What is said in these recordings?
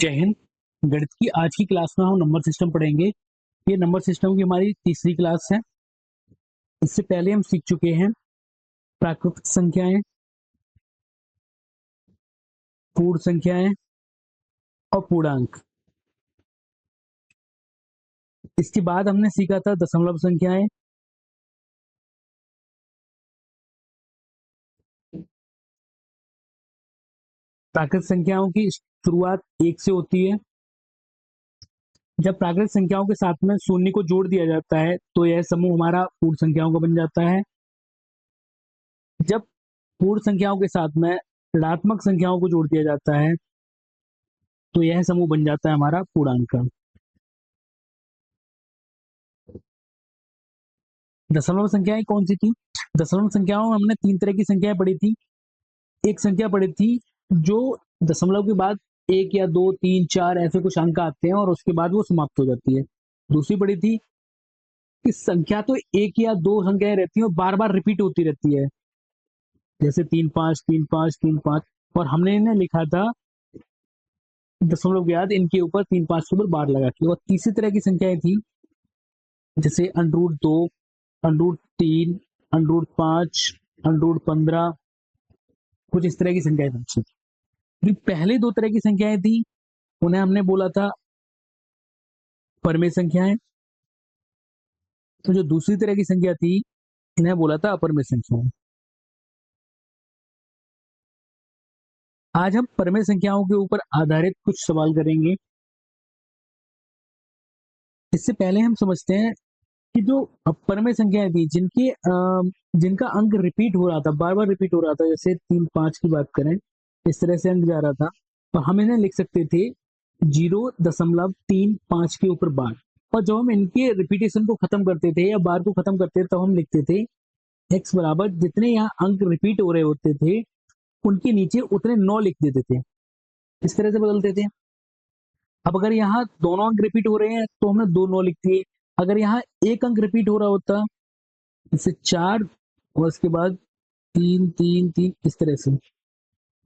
जय हिंद। गणित की आज की क्लास में हम नंबर सिस्टम पढ़ेंगे। ये नंबर सिस्टम की हमारी तीसरी क्लास है। इससे पहले हम सीख चुके हैं प्राकृतिक संख्याएं, पूर्ण संख्याएं और पूर्णांक। इसके बाद हमने सीखा था दशमलव संख्याएं, प्राकृतिक संख्याओं की शुरुआत 1 से होती है। जब प्राकृतिक संख्याओं के साथ में शून्य को जोड़ दिया जाता है तो यह समूह हमारा पूर्ण संख्याओं का बन जाता है। जब पूर्ण संख्याओं के साथ में ऋणात्मक संख्याओं को जोड़ दिया जाता है तो यह समूह बन जाता है हमारा पूर्णांक का। दशमलव संख्याएं कौन सी थी? दशमलव संख्याओं में हमने 3 तरह की संख्याएं पढ़ी थी। एक संख्या पढ़ी थी जो दशमलव के बाद 1 या 2, 3, 4 ऐसे कुछ अंक आते हैं और उसके बाद वो समाप्त हो जाती है। दूसरी पढ़ी थी कि संख्या तो 1 या 2 संख्याएं रहती हैं और बार बार रिपीट होती रहती है, जैसे 3 5 3 5 3 5, और हमने इन्हें लिखा था दशमलव के बाद इनके ऊपर 3 5 के ऊपर बार लगा के। और तीसरी तरह की संख्याएं थी जैसे √2, √3, √5, √15, कुछ इस तरह की संख्याएं थी। जो पहले 2 तरह की संख्याएं थी उन्हें हमने बोला था परमेय संख्याएं, तो जो दूसरी तरह की संख्या थी इन्हें बोला था अपरमेय संख्याएं। आज हम परमेय संख्याओं के ऊपर आधारित कुछ सवाल करेंगे। इससे पहले हम समझते हैं कि जो परमेय संख्याएं थी जिनका अंक रिपीट हो रहा था, बार बार रिपीट हो रहा था, जैसे 3 5 की बात करें, इस तरह से अंक जा रहा था, तो हम इन्हें लिख सकते थे 0.35 के ऊपर बार। और जब हम इनके रिपीटेशन को खत्म करते थे या बार को खत्म करते थे तो हम लिखते थे x बराबर जितने यहाँ अंक रिपीट हो रहे होते थे उनके नीचे उतने 9 लिख देते थे। इस तरह से बदलते थे। अब अगर यहाँ दोनों अंक रिपीट हो रहे हैं तो हमने 2 9 लिख दिए। अगर यहाँ एक अंक रिपीट हो रहा होता जैसे 4 और उसके बाद 3 3 3 इस तरह से,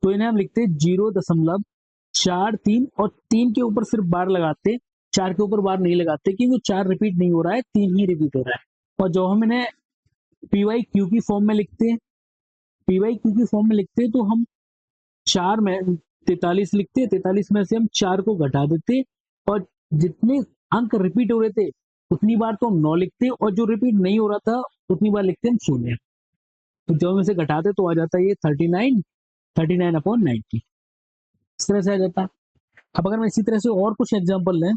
तो इन्हें हम लिखते 0.43 और 3 के ऊपर सिर्फ बार लगाते, 4 के ऊपर बार नहीं लगाते क्योंकि 4 रिपीट नहीं हो रहा है, 3 ही रिपीट हो रहा है। और जो हम इन्हें PYQ की फॉर्म में लिखते हैं, PYQ की फॉर्म में लिखते हैं तो हम 4 में 43 लिखते, 43 में से हम 4 को घटा देते और जितने अंक रिपीट हो रहे थे उतनी बार तो हम 9 लिखते और जो रिपीट नहीं हो रहा था उतनी बार लिखते हम 0। तो जब हम इसे घटाते तो आ जाता है ये 39 इस तरह से आ जाता। अब अगर मैं इसी तरह से और कुछ एग्जांपल लें,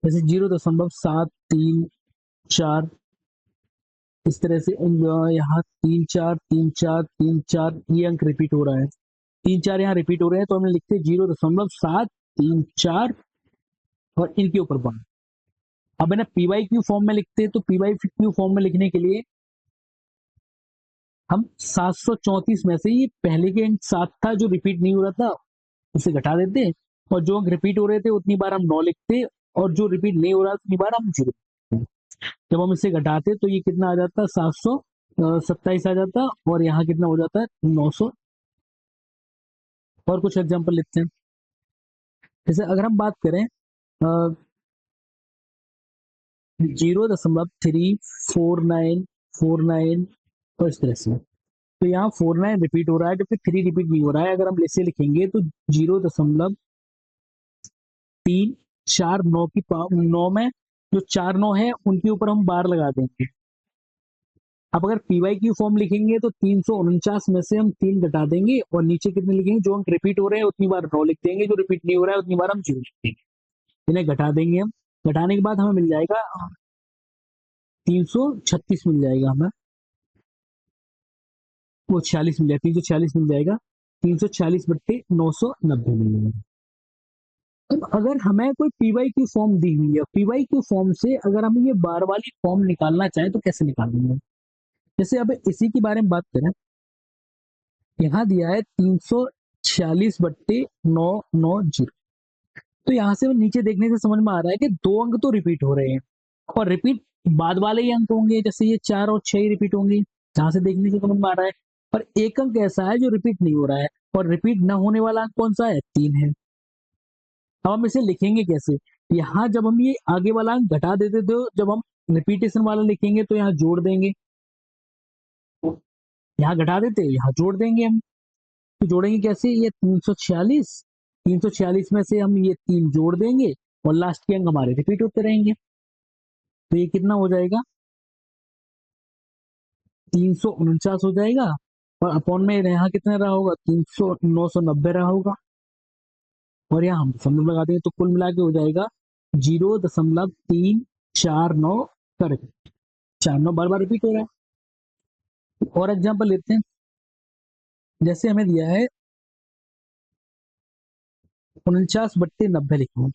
जैसे 0.734 इस तरह से यहाँ 3 4 3 4 3 4 ये अंक रिपीट हो रहा है, 3 4 यहाँ रिपीट हो रहे हैं तो हमने लिखते 0.734 और इनके ऊपर बार। अब है ना PYQ फॉर्म में लिखते हैं तो PYQ फॉर्म में लिखने के लिए हम 734 में से ये पहले के अंक 7 था जो रिपीट नहीं हो रहा था उसे घटा देते और जो अंक रिपीट हो रहे थे उतनी बार हम 9 लिखते और जो रिपीट नहीं हो रहा उतनी बार हम 0 लिखते। जब हम इसे घटाते तो ये कितना आ जाता, 727 आ जाता और यहाँ कितना हो जाता है 900। और कुछ एग्जाम्पल लिखते हैं, जैसे अगर हम बात करें 0.34949 और इस तरह से, तो यहाँ 49 रिपीट हो रहा है जबकि 3 रिपीट नहीं हो रहा है। अगर हम इसे लिखेंगे तो 0.349 की 9 में जो 4 9 है उनके ऊपर हम बार लगा देंगे। अब अगर PYQ फॉर्म लिखेंगे तो 349 में से हम 3 घटा देंगे और नीचे कितने लिखेंगे, जो अंक रिपीट हो रहे हैं उतनी बार 9 लिख देंगे, जो रिपीट नहीं हो रहा है उतनी बार हम 0 लिख देंगे। इन्हें घटा देंगे हम, घटाने के बाद हमें मिल जाएगा 336 मिल जाएगा हमें, वो 46 मिल जाएगा, 346 मिल जाएगा, 346/990 मिल जाएगा। अब अगर हमें कोई PYQ फॉर्म दी हुई है, PYQ फॉर्म से अगर हम ये बार वाली फॉर्म निकालना चाहें तो कैसे निकालेंगे? जैसे अब इसी के बारे में बात करें, यहाँ दिया है 346/990, तो यहाँ से नीचे देखने से समझ में आ रहा है कि 2 अंक तो रिपीट हो रहे हैं और रिपीट बाद वाले ही अंक होंगे, जैसे ये 4 और 6 ही रिपीट होंगे, जहां से देखने से समझ में आ रहा है। पर एक अंक ऐसा है जो रिपीट नहीं हो रहा है और रिपीट न होने वाला अंक कौन सा है, 3 है। अब हम इसे लिखेंगे कैसे? यहाँ जब हम ये आगे वाला अंक घटा देते थे, जब हम रिपीटेशन वाला लिखेंगे तो यहाँ जोड़ देंगे, यहाँ घटा देते, यहाँ जोड़ देंगे हम। तो जोड़ेंगे कैसे? ये 346, 346 में से हम ये 3 जोड़ देंगे और लास्ट के अंक हमारे रिपीट होते रहेंगे। तो ये कितना हो जाएगा? 349 हो जाएगा, और अपॉन में यहाँ कितना रहा होगा? 990 रहा होगा, और यहाँ हम दशमलव लगा देंगे, तो कुल मिला के हो जाएगा 0.349 करेक्ट। 49 बार बार रिपीट हो रहा है। और एग्जाम्पल लेते हैं, जैसे हमें दिया है 49/90 लिखा है,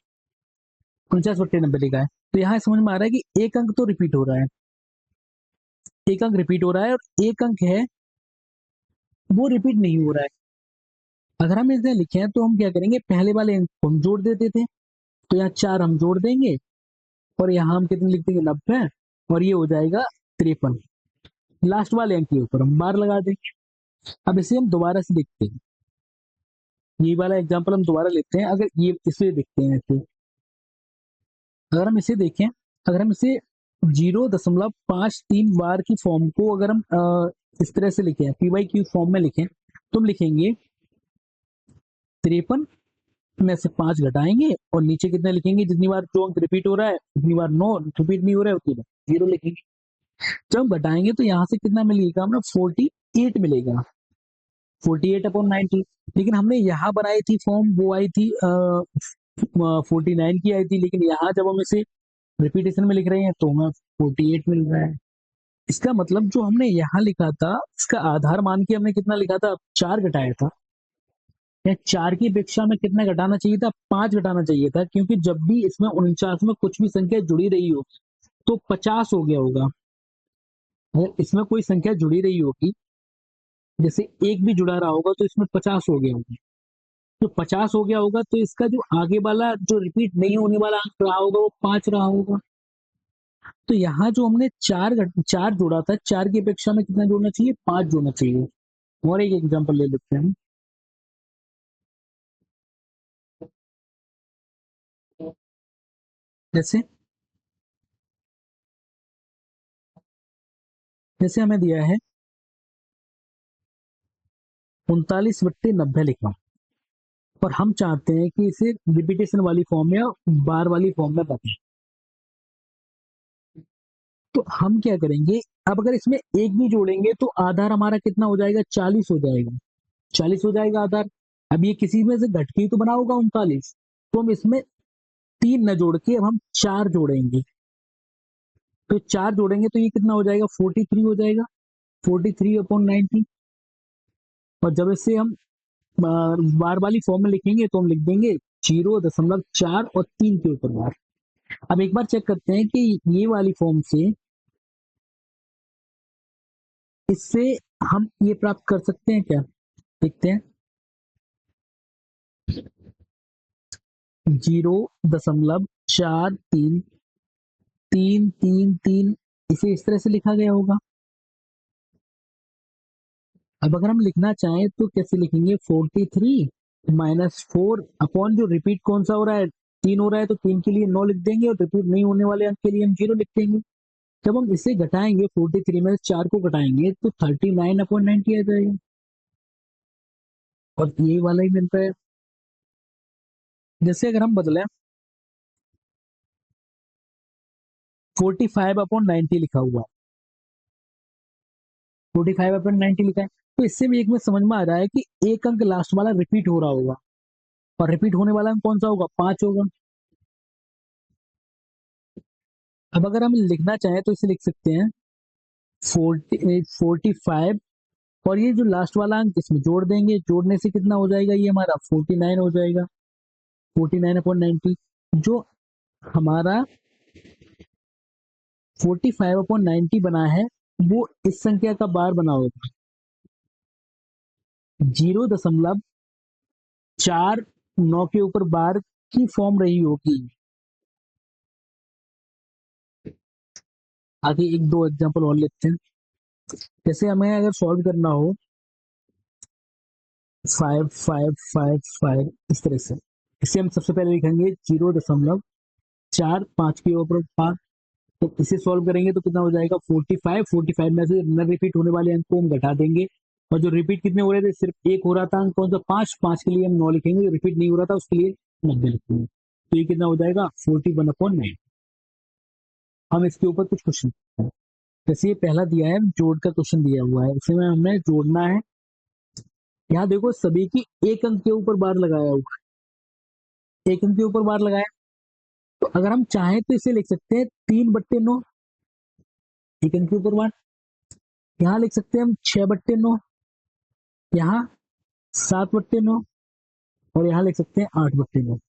49/90 लिखा है, तो यहाँ समझ में आ रहा है कि एक अंक तो रिपीट हो रहा है, एक अंक रिपीट हो रहा है, और एक अंक है वो रिपीट नहीं हो रहा है। अगर हम इसे लिखें तो हम क्या करेंगे, पहले वाले अंक को हम जोड़ देते थे, तो यहाँ 4 हम जोड़ देंगे, और यहाँ हम कितने लिख देंगे? 90, और ये हो जाएगा 53। लास्ट वाले अंक के ऊपर हम बार लगा देंगे। अब इसे हम दोबारा से देखते हैं, ये वाला एग्जाम्पल हम दोबारा लेते हैं। अगर ये इसे देखते हैं तो अगर हम इसे देखें, अगर हम इसे 0.53 बार की फॉर्म को अगर हम इस तरह से लिखें, PY फॉर्म में लिखें, तो हम लिखेंगे 53 में से 5 घटाएंगे, और नीचे कितना लिखेंगे? जितनी बार जो अंक रिपीट हो रहा है उतनी बार, 9 रिपीट नहीं हो रहा है उतनी बार 0 लिखेंगे। जब हम घटाएंगे तो यहाँ से कितना मिलेगा हमें? 48 मिलेगा, 48/90। लेकिन हमने यहाँ बनाई थी फॉर्म, वो आई थी 49 की आई थी, लेकिन यहाँ जब हम इसे रिपीटेशन में लिख रहे हैं तो हमें 48 मिल रहा है। इसका मतलब जो हमने यहाँ लिखा था, इसका आधार मान के हमने कितना लिखा था? 4 घटाया था। या 4 की अपेक्षा में कितना घटाना चाहिए था? 5 घटाना चाहिए था, क्योंकि जब भी इसमें 49 में कुछ भी संख्या जुड़ी रही हो तो 50 हो गया होगा। अगर इसमें कोई संख्या जुड़ी रही होगी, जैसे एक भी जुड़ा रहा होगा, तो इसमें 50 हो गया होगा। तो 50 हो गया होगा, तो इसका जो आगे वाला जो रिपीट नहीं होने वाला अंक रहा होगा वो 5 रहा होगा। तो यहाँ जो हमने 4 जोड़ा था, 4 की अपेक्षा में कितना जोड़ना चाहिए? 5 जोड़ना चाहिए। और एक एग्जांपल ले लेते हैं, जैसे जैसे हमें दिया है 39/90 लिखा, और हम चाहते हैं कि इसे रिपीटेशन वाली फॉर्म या बार वाली फॉर्म में बताएं। तो हम क्या करेंगे, अब अगर इसमें एक भी जोड़ेंगे तो आधार हमारा कितना हो जाएगा? 40 हो जाएगा, 40 हो जाएगा आधार। अब ये किसी में से घट के ही तो बना होगा 39, तो हम इसमें 3 न जोड़ के अब हम 4 जोड़ेंगे, तो 4 जोड़ेंगे तो ये कितना हो जाएगा? 43 हो जाएगा, 43/90। और जब इसे हम बार वाली फॉर्म में लिखेंगे तो हम लिख देंगे 0.4 और 3 के ऊपर बार। अब एक बार चेक करते हैं कि ये वाली फॉर्म से, इससे हम ये प्राप्त कर सकते हैं क्या? देखते हैं, 0.43333, इसे इस तरह से लिखा गया होगा। अब अगर हम लिखना चाहें तो कैसे लिखेंगे? 43 - 4 अपॉन जो रिपीट कौन सा हो रहा है? 3 हो रहा है, तो 3 के लिए 9 लिख देंगे, और रिपीट नहीं होने वाले अंक के लिए हम 0 लिख देंगे। जब हम इसे घटाएंगे, 43 में 4 को घटाएंगे तो 39/90 आ जाएगा, और ये वाला ही मिलता है। जैसे अगर हम बदलें, 45/90 लिखा हुआ, 45/90 लिखा है, तो इससे भी एक में समझ में आ रहा है कि एक अंक लास्ट वाला रिपीट हो रहा होगा, और रिपीट होने वाला अंक कौन सा होगा? 5 होगा। अब अगर हम लिखना चाहें तो इसे लिख सकते हैं 45, और ये जो लास्ट वाला अंक इसमें जोड़ देंगे, जोड़ने से कितना हो जाएगा? ये हमारा 49 हो जाएगा, 49/90। जो हमारा 45/90 बना है, वो इस संख्या का बार बना होगा, 0.49 के ऊपर बार की फॉर्म रही होगी। आगे एक दो एग्जांपल और लेते हैं, जैसे हमें अगर सॉल्व करना हो 5 5 5 5 इस तरह से, इसे हम सबसे पहले लिखेंगे 0.45 के ऊपर 5। तो इसे सॉल्व करेंगे तो कितना हो जाएगा 45। 45 में से न रिपीट होने वाले अंक को हम घटा देंगे, और जो रिपीट कितने हो रहे थे, सिर्फ एक हो रहा था अंक कौन सा 5। 5 के लिए हम 9 लिखेंगे, जो रिपीट नहीं हो रहा था उसके लिए 90 लिखेंगे। तो ये कितना हो जाएगा 41/9। हम इसके ऊपर कुछ क्वेश्चन, जैसे ये पहला दिया है जोड़ का क्वेश्चन दिया हुआ है, इसमें हमें जोड़ना है। यहाँ देखो सभी की एक अंक के ऊपर बार लगाया हुआ है, एक अंक के ऊपर बार लगाया। तो अगर हम चाहें तो इसे लिख सकते हैं 3/9, एक अंक के ऊपर बार। यहाँ लिख सकते हैं हम 6/9, यहाँ 7/9, और यहाँ लिख सकते हैं 8/9।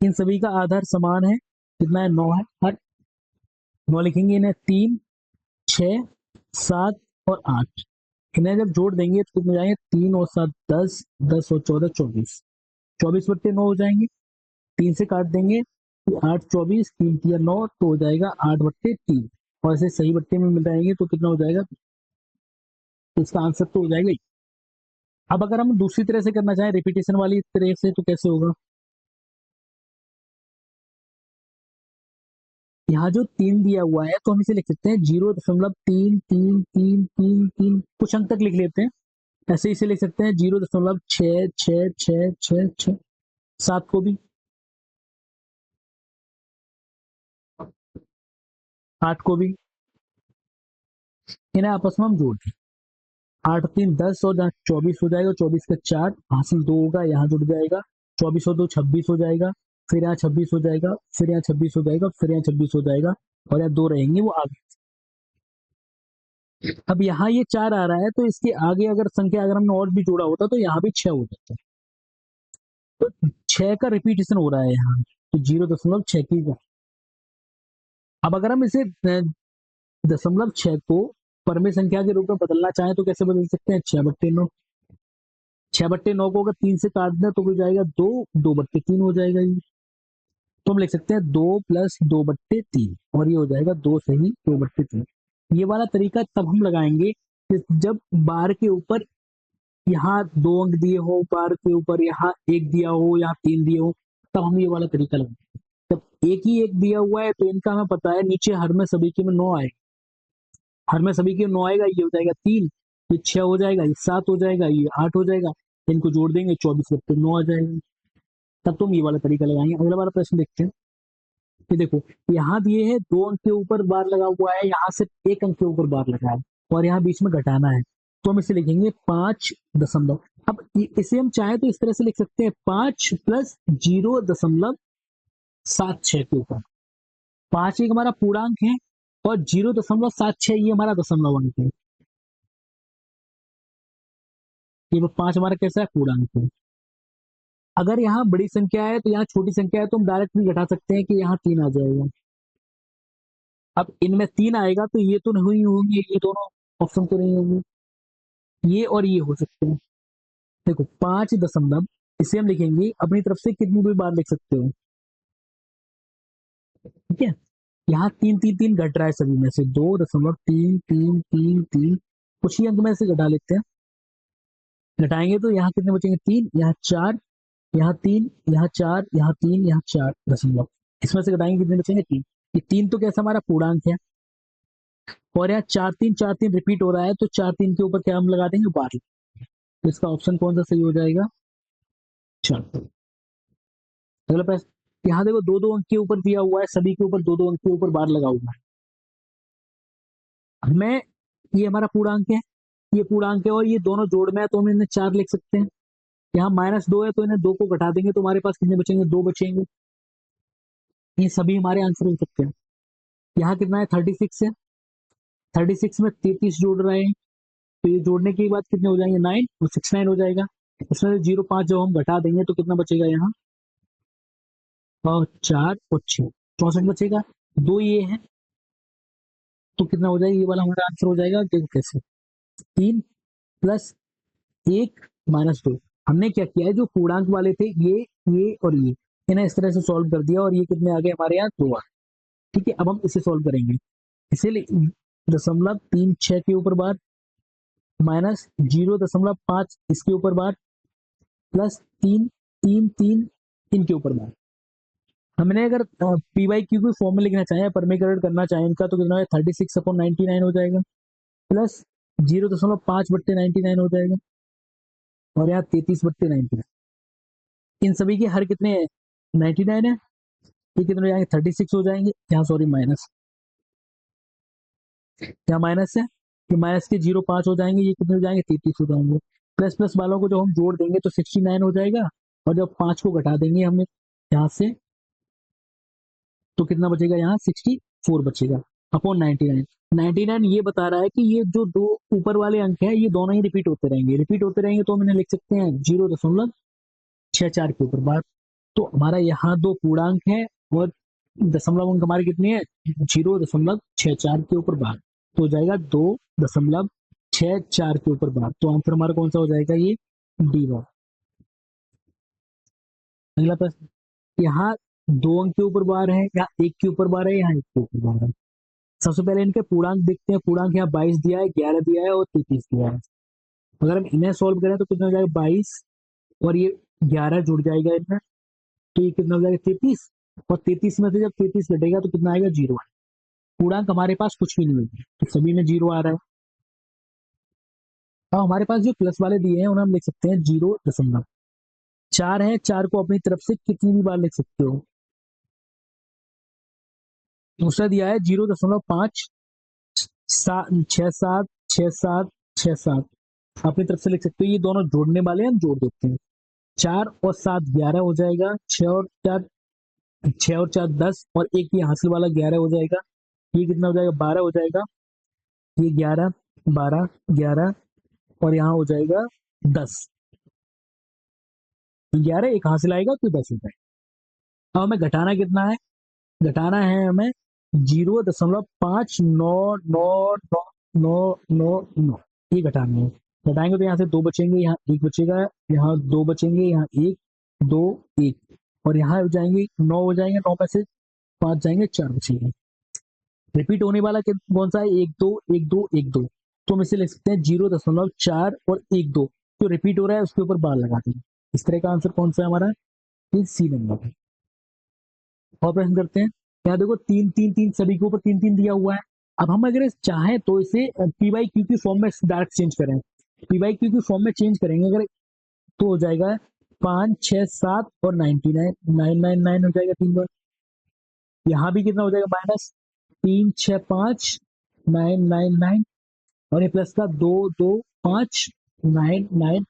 इन सभी का आधार समान है, कितना है 9 है। हर 9 लिखेंगे इन्हें 3, 6, 7 और 8। इन्हें जब जोड़ देंगे तो कितने जाएंगे 3 और 7 10, 10 और 14 24, 24/9 हो जाएंगे। 3 से काट देंगे तो 8 24, 3 या 9 तो हो जाएगा 8/3। और ऐसे सही बट्टे में मिलाएंगे तो कितना हो जाएगा, तो इसका आंसर तो हो जाएगा ही। अब अगर हम दूसरी तरह से करना चाहें रिपीटेशन वाली तरह से तो कैसे होगा, यहाँ जो 3 दिया हुआ है तो हम इसे लिख सकते हैं 0.33333, कुछ अंक तक लिख लेते हैं। ऐसे इसे लिख सकते हैं 0.66666, 7 को भी, 8 को भी, इन्हें आपस में हम जोड़ दें। 8 3 10 और 24 हो जाएगा, 24 का 4 हासिल 2 होगा, यहाँ जुड़ जाएगा। 24 और 2 26 हो जाएगा, फिर यहाँ 26 हो जाएगा, फिर यहाँ 26 हो जाएगा, फिर यहाँ 26 हो जाएगा, और यहाँ 2 रहेंगे वो आगे। अब यहाँ ये 4 आ रहा है तो इसके आगे अगर संख्या अगर हमने और भी जोड़ा होता तो यहाँ भी 6 हो जाता। तो 6 का रिपीटेशन हो रहा है यहाँ, तो 0.6 की। अब अगर हम इसे 0.6 को परमे संख्या के रूप में बदलना चाहें तो कैसे बदल सकते हैं, 6/9। 6/9 को अगर 3 से काट दें तो हो जाएगा 2, 2/3 हो जाएगा ये। तो हम लिख सकते हैं 2 + 2/3, और ये हो जाएगा 2 सही 2/3। ये वाला तरीका तब हम लगाएंगे कि जब बार के ऊपर यहाँ 2 अंक दिए हो, बार के ऊपर यहाँ 1 दिया हो, यहाँ 3 दिए हो, तब हम ये वाला तरीका लगाएंगे। जब एक ही एक दिया हुआ है तो इनका हमें पता है नीचे हर में सभी के में 9 आएगा, हर में सभी के 9 आएगा, ये हो जाएगा 3, ये 6 हो जाएगा, ये 7 हो जाएगा, ये 8 हो जाएगा। इनको जोड़ देंगे 24/9 आ जाएगा। तब तुम ये वाला तरीका लगाएंगे। अगला वाला प्रश्न देखते हैं। ये देखो यहाँ दिए है 2 अंक के ऊपर बार लगा हुआ है, यहाँ सिर्फ 1 अंक के ऊपर बार लगा है, और यहाँ बीच में घटाना है, तो हम इसे लिखेंगे 5 दशमलव। अब इसे हम चाहे तो इस तरह से लिख सकते हैं 5 + 0.76 के ऊपर। 5 एक हमारा पूर्णांक है और 0.76 ये हमारा दशमलव अंक है। ये 5 हमारा कैसा है, पूर्णांक है। अगर यहाँ बड़ी संख्या है तो यहाँ छोटी संख्या है तो हम डायरेक्ट भी घटा सकते हैं कि यहाँ 3 आ जाएगा। अब इनमें 3 आएगा तो ये तो नहीं होंगे, ये दोनों ऑप्शन तो नहीं होंगे, ये और ये हो सकते हैं। देखो 5 दशमलव, इसे हम लिखेंगे अपनी तरफ से कितनी भी बार लिख सकते हो, ठीक है। यहाँ 3 3 3 घट रहा है सभी में से, 2.33333, कुछ ही अंक में से घटा लेते हैं। घटाएंगे तो यहाँ कितने बचेंगे 3, यहाँ 4, यहाँ 3, यहाँ 4, यहाँ 3, यहाँ 4 दशमलव। इसमें से घटाएंगे कितने बचेंगे 3। ये 3 तो कैसा हमारा पूर्णांक है, और यहाँ 4 3 रिपीट हो रहा है तो 4 3 के ऊपर क्या हम लगा देंगे 12। तो इसका ऑप्शन कौन सा सही हो जाएगा, 4। अगला प्रश्न, यहाँ देखो 2 2 अंक के ऊपर दिया हुआ है, सभी के ऊपर 2 2 अंक के ऊपर बार लगा हुआ है। हमें ये हमारा पूर्णांक है, ये पूर्णांक है, और ये दोनों जोड़ में है तो हम इन्हें 4 लिख सकते हैं। यहाँ -2 है तो इन्हें 2 को घटा देंगे तो हमारे पास कितने बचेंगे, 2 बचेंगे। ये सभी हमारे आंसर हो सकते हैं। यहाँ कितना है 36 है, 36 में 33 जोड़ रहे हैं तो ये जोड़ने के बाद कितने हो जाएंगे 9 और 6 9 हो जाएगा। इसमें से 0.5 जब हम घटा देंगे तो कितना बचेगा यहाँ, और 4 और 6 64 बचेगा। 2 ये है तो कितना हो जाएगा, ये वाला हमारा आंसर हो जाएगा। देखो कैसे, 3 + 1 - 2। हमने क्या किया है, जो पूर्णांक वाले थे ये और ये, इन्हें इस तरह से सॉल्व कर दिया और ये कितने आ गए हमारे यहाँ 2 आ गए। ठीक है, अब हम इसे सॉल्व करेंगे। इसे 0.36 के ऊपर बार, -0.5 इसके ऊपर बार, +3 3 3 इनके ऊपर बार। हमने अगर पी बाई क्यू को फॉर्म में लिखना चाहें, परमीकरण करना चाहें इनका, तो कितना है 36/99 हो जाएगा, प्लस 0.5/99 हो जाएगा, और यहाँ 33/99। इन सभी के हर कितने हैं 99 है, ये कितने हो जाएंगे 36 हो जाएंगे, यहाँ सॉरी माइनस, यहाँ माइनस है, ये माइनस के 0.5 हो जाएंगे, ये कितने हो जाएंगे 33 हो जाएंगे। प्लस प्लस वालों को जब हम जोड़ देंगे तो 69 हो जाएगा, और जब 5 को घटा देंगे हमें यहाँ से, तो कितना बचेगा यहाँ 64 बचेगा अपॉन 99। 99 ये बता रहा है कि ये जो दो ऊपर वाले अंक है ये दोनों ही रिपीट होते रहेंगे, रिपीट होते रहेंगे तो हम इन्हें लिख सकते हैं 0.64 के ऊपर बार। तो हमारा यहाँ दो पूर्णांक है और दशमलव अंक हमारे कितने हैं 0.64 के ऊपर बार, तो हो जाएगा 2.64 के ऊपर बार। तो आंसर हमारा कौन सा हो जाएगा ये डी बार। अगला प्रश्न, यहाँ दो अंक के ऊपर बार है, या एक के ऊपर बार है, यहाँ एक के ऊपर बार है। सबसे पहले इनके पूर्णांक देखते हैं, पूर्णांक यहाँ 22 दिया है, 11 दिया है और 33 दिया है। अगर हम इन्हें सॉल्व करें तो कितना हो जाएगा 22 और ये 11 जुड़ जाएगा इनमें, तो ये कितना हो जाएगा 33, और 33 में से जब 33 घटेगा तो कितना आएगा 0। पूर्णांक हमारे पास कुछ भी नहीं होगी तो सभी में 0 आ रहा है। अब हमारे पास जो प्लस वाले दिए हैं उन्हें हम लिख सकते हैं 0.4 है, 4 को अपनी तरफ से कितनी भी बार लिख सकते हो। दूसरा दिया है 0.5 6 7 अपनी तरफ से लिख सकते हो, ये दोनों जोड़ने वाले हम जोड़ देते हैं। 4 और 7 11 हो जाएगा, 6 और 4 10, और एक ये हासिल वाला 11 हो जाएगा, ये कितना हो जाएगा 12 हो जाएगा, ये 11 12 11, और यहाँ हो जाएगा 10, 11 एक हासिल आएगा तो 10 हो जाएगा। अब हमें घटाना कितना है, घटाना है हमें 0.599999, ये घटाना है। घटाएंगे तो यहाँ से 2 बचेंगे, यहाँ 1 बचेगा, यहाँ 2 बचेंगे, यहाँ 1 2 1, और यहाँ हो जाएंगे 9 हो जाएंगे, 9 में से 5 जाएंगे, 4 बचेंगे। रिपीट होने वाला कौन सा है 1 2 1 2 1 2, तो हम इसे लिख सकते हैं 0.4 और 1 2, जो रिपीट हो रहा है उसके ऊपर बार लगा देंगे। इस तरह का आंसर कौन सा है हमारा, सी नंबर है। और प्रश्न करते हैं, यहाँ देखो 3 3 3 सभी के ऊपर 3 3 दिया हुआ है। अब हम अगर चाहें तो इसे पी बाई क्यू की फॉर्म में डायरेक्ट चेंज करें, पी बाई क्यू की फॉर्म में चेंज करेंगे अगर, तो हो जाएगा 5 6 7 और 99 999 हो जाएगा 3 बार। यहाँ भी कितना हो जाएगा माइनस 3 6 5 999, और ये प्लस का 2 2 5 9 9,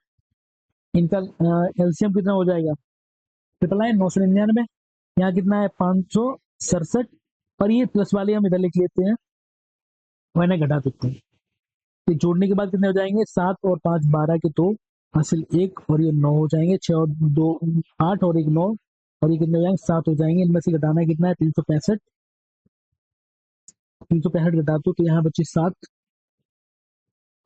इनका एलसीएम कितना हो जाएगा 999, यहाँ कितना है 567, और ये प्लस वाले हम इधर लिख लेते हैं और इन्हें घटा सकते हैं। तो जोड़ने के बाद कितने हो जाएंगे 7 और 5 12 के 2 हासिल 1, और ये 9 हो जाएंगे, 6 और 2 8 और 1 9, और ये कितने हो जाएंगे 7 हो जाएंगे। इनमें से घटाना कितना है 365, 365 घटा दो तो यहाँ बचे 7,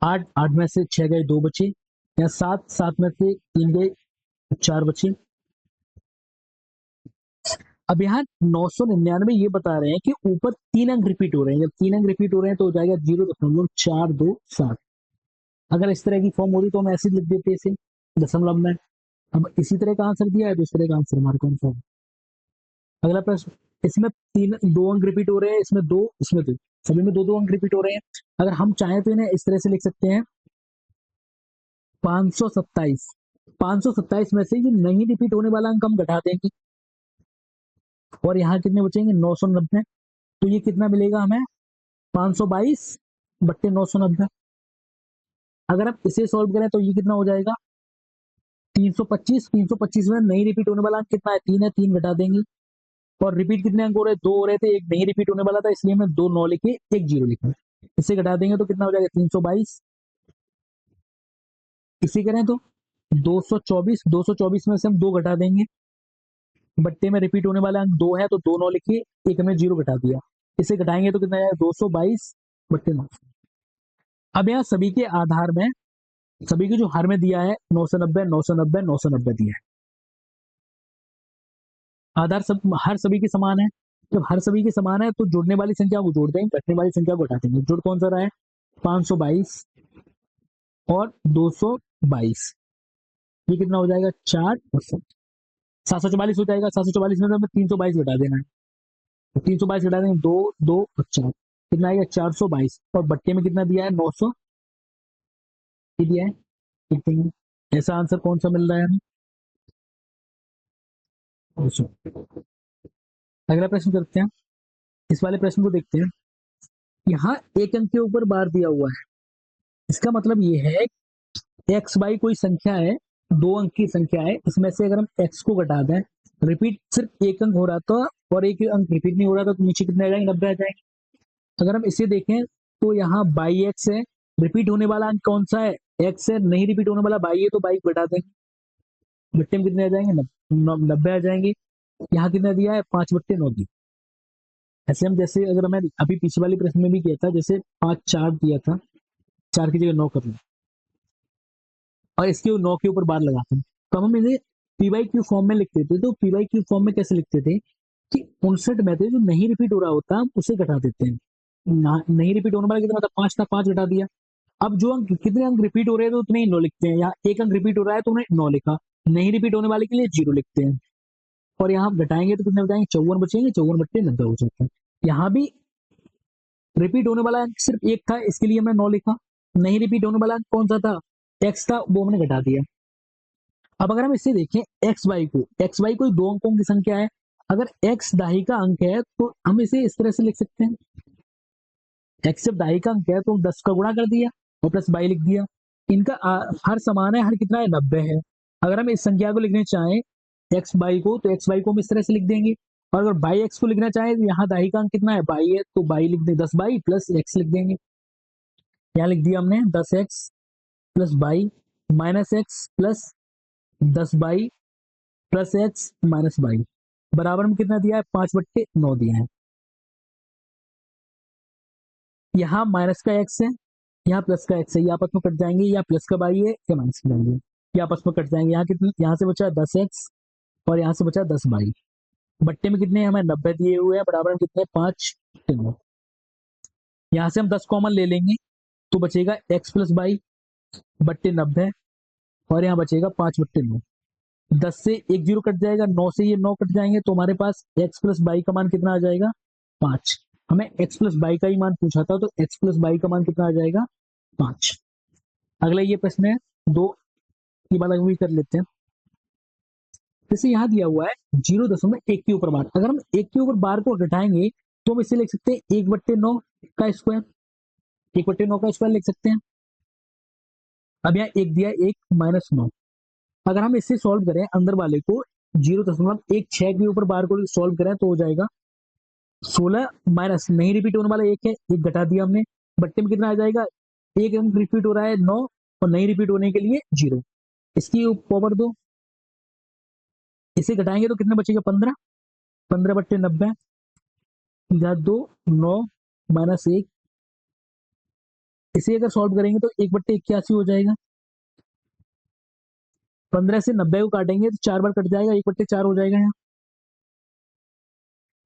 8 8 में से 6 गए 2 बचे, यहाँ 7 7 में से 3 गए 4 बचे। अब यहाँ 999 ये बता रहे हैं कि ऊपर 3 अंक रिपीट हो रहे हैं, जब 3 अंक रिपीट हो रहे हैं तो हो जाएगा 0.427। अगर इस तरह की फॉर्म हो रही तो हम ऐसे लिख देते इसे दशमलव में। अब इसी तरह का आंसर दिया है तो इस तरह का आंसर हमारे कौन सा है। अगला प्रश्न, इसमें 2 अंक रिपीट हो रहे हैं, इसमें 2 इसमें 2, सभी में 2 अंक रिपीट हो रहे हैं। अगर हम चाहें तो इन्हें इस तरह से लिख सकते हैं 527, 527 में से ये नहीं रिपीट होने वाला अंक हम घटा देंगे, और यहाँ कितने बचेंगे 990, तो ये कितना मिलेगा हमें 522/990। अगर हम इसे सॉल्व करें तो ये कितना हो जाएगा 325, 325 में नहीं रिपीट होने वाला अंक कितना है 3 है, 3 घटा देंगे, और रिपीट कितने अंक हो रहे हैं 2 हो रहे थे, एक नहीं रिपीट होने वाला था इसलिए हमने 2 9 लिखे 1 0 लिखा, इसे घटा देंगे तो कितना हो जाएगा 322। इसी करें तो 224, 224 में से हम 2 घटा देंगे, बट्टे में रिपीट होने वाला अंक 2 है तो 2 9 लिखे, एक में 0 घटा दिया, इसे घटाएंगे तो कितना आएगा 222/9। अब यहाँ सभी के आधार में सभी के जो हर में दिया है 990 990 990 दिया है, आधार सब हर सभी के समान है। जब हर सभी के समान है तो जुड़ने वाली संख्या को जोड़ देंगे, घटने वाली संख्या को घटा देंगे। जुड़ कौन सा रहा है 522 और 222, ये कितना हो जाएगा 4 और 7। 744 हो जाएगा। 744 में तो हमें 322 घटा देना है, तो 322 घटा देंगे, दो दो और चार, कितना आएगा 422, और बट्टे में कितना दिया है 900 दिया है, लिख देंगे। ऐसा आंसर कौन सा मिल रहा है हमें? 900। अगला प्रश्न करते हैं। इस वाले प्रश्न को देखते हैं। यहाँ एक अंक के ऊपर बार दिया हुआ है, इसका मतलब ये है एक्स बाई कोई संख्या है, दो अंक की संख्या है, इसमें से अगर हम एक्स को घटा दें, रिपीट सिर्फ एक अंक हो रहा था और एक अंक रिपीट नहीं हो रहा था, तो नीचे कितने आ जाएंगे 90 आ जाएंगे। अगर हम इसे देखें तो यहाँ बाई एक्स है, रिपीट होने वाला अंक कौन सा है एक्स है, नहीं रिपीट होने वाला बाई है, तो बाई घटा देंगे, बट्टे में कितने आ जाएंगे 90 आ जाएंगे। यहाँ कितना दिया है 5/9 दी। ऐसे हम जैसे अगर मैं अभी पीछे वाले प्रश्न में भी किया था, जैसे 5 4 दिया था, 4 की जगह 9 कर लें और इसके 9 के ऊपर बार लगाते हैं, तो हम इसे पी वाई क्यू फॉर्म में लिखते थे। तो पी वाई क्यू फॉर्म में कैसे लिखते थे कि 59 में से जो नहीं रिपीट हो रहा होता हम उसे घटा देते हैं। नहीं रिपीट होने वाला कितना था 5 था, 5 घटा दिया। अब जो अंक कितने अंक रिपीट हो रहे हैं तो उतने ही 9 लिखते हैं, यहाँ एक अंक रिपीट हो रहा है तो उन्हें 9 लिखा, नहीं रिपीट होने वाले के लिए 0 लिखते हैं, और यहाँ घटाएंगे तो कितने बचाएंगे 54 बचेंगे, 54/90 हो जाता है। यहाँ भी रिपीट होने वाला अंक सिर्फ एक था, इसके लिए हमने 9 लिखा, नहीं रिपीट होने वाला अंक कौन सा था एक्स था, वो हमने घटा दिया। अब अगर हम इससे देखें एक्स वाई कोई दो अंकों की संख्या है, अगर एक्स दाही का अंक है तो हम इसे इस तरह से लिख सकते हैं, एक्स जब दाही का अंक है तो 10 का गुणा कर दिया और प्लस बाई लिख दिया, इनका हर समान है, हर कितना है 90 है। अगर हम इस संख्या को लिखने चाहें एक्स बाई को, तो एक्स बाई को हम इस तरह से लिख देंगे, और अगर बाई एक्स को लिखना चाहें तो यहाँ दाही का अंक कितना है बाई है, तो बाई लिख दें 10 बाई प्लस एक्स लिख देंगे। यहाँ लिख दिया हमने 10x plus by minus x plus 10 by plus x minus by, बराबर में कितना दिया है 5/9 दिया है। यहाँ माइनस का एक्स है, यहाँ प्लस का एक्स है, ये आपस में कट जाएंगे, या प्लस का बाई है या माइनस का बाई है, ये आपस में कट जाएंगे। यहाँ कितने, यहाँ से बचा 10x और यहाँ से बचा 10 बाई, बट्टे में कितने हमें 90 दिए हुए हैं, बराबर में कितने 5/9। यहाँ से हम 10 कॉमन ले लेंगे तो बचेगा एक्स प्लस बाई बट्टे 90, और यहाँ बचेगा 5/9। 10 से एक जीरो कट जाएगा, 9 से ये 9 कट जाएंगे, तो हमारे पास एक्स प्लस बाई का मान कितना आ जाएगा 5। हमें एक्स प्लस बाई का ही मान पूछा था, तो एक्स प्लस बाई का मान कितना आ जाएगा 5। अगला ये प्रश्न है, दो की बात अभी कर लेते हैं। जैसे यहाँ दिया हुआ है 0.1 के ऊपर बार, अगर हम एक के ऊपर बार को घटाएंगे तो हम इसे लिख सकते हैं 1/9 का स्क्वायर, 1/9 का स्क्वायर लिख सकते हैं। अब यहाँ एक दिया 1 - 9, अगर हम इससे सॉल्व करें अंदर वाले को 0.16 के ऊपर बार को सॉल्व करें तो हो जाएगा 16 माइनस नहीं रिपीट होने वाला एक है, एक घटा दिया हमने, बट्टे में कितना आ जाएगा, एक अंक रिपीट हो रहा है 9 और नहीं रिपीट होने के लिए 0, इसकी पावर 2, इसे घटाएंगे तो कितना बचेगा 15, 15/90, जहाँ 2 9 माइनस 1, इसे अगर सॉल्व करेंगे तो 1/81 हो जाएगा। 15 से 90 को काटेंगे तो 4 बार कट जाएगा, 1/4 हो जाएगा यहाँ,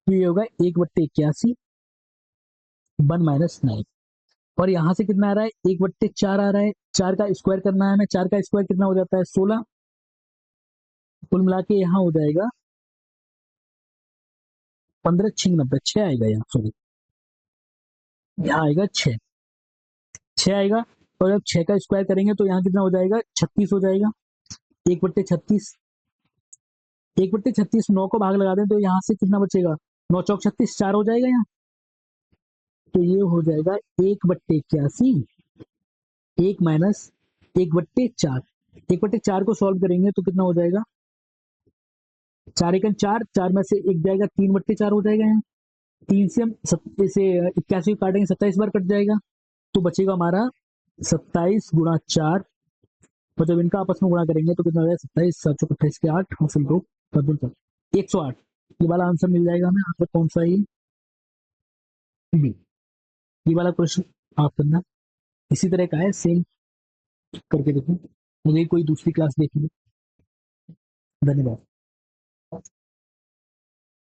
तो ये होगा 1/81 1 - 9, और यहाँ से कितना आ रहा है 1/4 आ रहा है, 4 का स्क्वायर करना है हमें, 4 का स्क्वायर कितना हो जाता है 16, कुल मिला के यहाँ हो जाएगा 15×6 = 90, 6 आएगा यहाँ, सॉरी यहाँ आएगा 6, 6 आएगा, और जब 6 का स्क्वायर करेंगे तो यहाँ कितना हो जाएगा 36 हो जाएगा, 1/36, 1/36 9 को भाग लगा दें तो यहाँ से कितना बचेगा 9 चौक 36, 4 हो जाएगा यहाँ, तो ये हो जाएगा 1/81 1 - 1/4, 1/4 को सॉल्व करेंगे तो कितना हो जाएगा 4 × 4, 4 में से एक जाएगा 3/4 हो जाएगा यहाँ, 3 से हम से 81 काटेंगे 27 बार कट जाएगा, तो बचेगा हमारा 27 × 4, मतलब इनका आपस में गुणा करेंगे तो कितना हो जाएगा 27 7 28 के 8 हासिल 2 108, ये वाला आंसर मिल जाएगा हमें। आंसर कौन सा है बी, ये वाला क्वेश्चन आप करना, इसी तरह का है सेम करके देखो, मुझे कोई दूसरी क्लास देखनी। धन्यवाद।